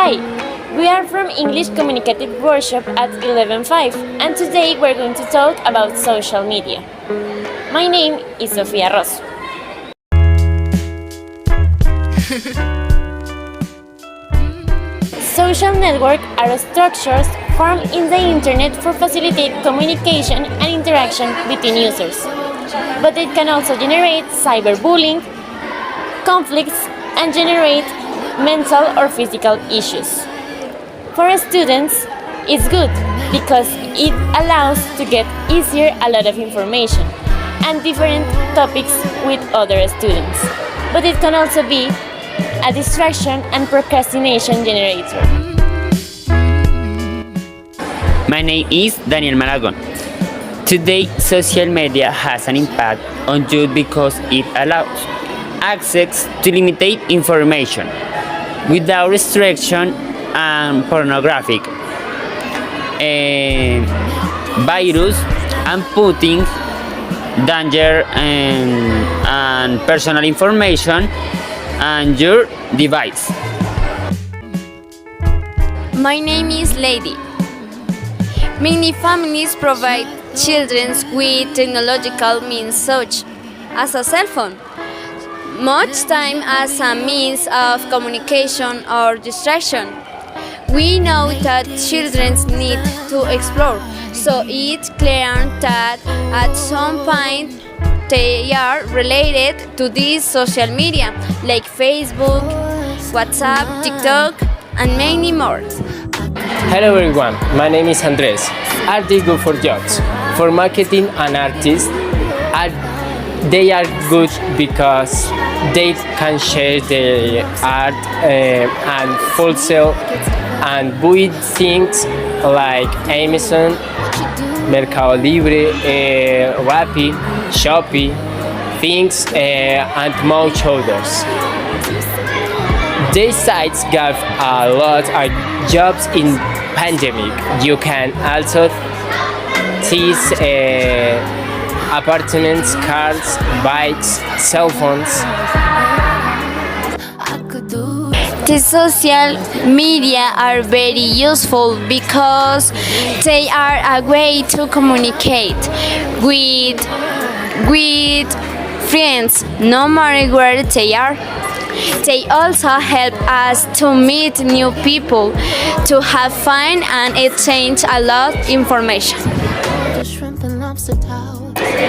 Hi, we are from English Communicative Workshop at 11:05, and today we're going to talk about social media. My name is Sofia Rosso. Social networks are structures formed in the internet for facilitate communication and interaction between users. But it can also generate cyberbullying, conflicts, and generate mental or physical issues. For students, it's good because it allows to get easier a lot of information and different topics with other students. But it can also be a distraction and procrastination generator. My name is Daniel Maragon. Today, social media has an impact on youth because it allows access to limited information without restriction and pornographic virus and putting danger and personal information on your device. My name is Lady. Many families provide children with technological means such as a cell phone, much time as a means of communication or distraction. We know that children need to explore, so it's clear that at some point they are related to these social media like Facebook, WhatsApp, TikTok, and many more. Hello everyone, my name is Andres. Art is good for jobs, for marketing and artists. They are good because they can share their art and wholesale and buy things like Amazon, Mercado Libre, Rappi, Shopee, things and much others. These sites gave a lot of jobs in pandemic. You can also seize apartments, cars, bikes, cell phones. The social media are very useful because they are a way to communicate with friends no matter where they are. They also help us to meet new people, to have fun and exchange a lot of information.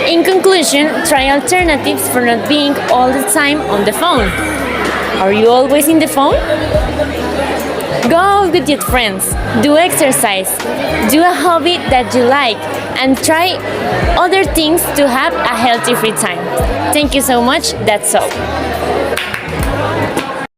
In conclusion, try alternatives for not being all the time on the phone. Are you always in the phone? Go out with your friends, do exercise, do a hobby that you like, and try other things to have a healthy free time. Thank you so much, that's all.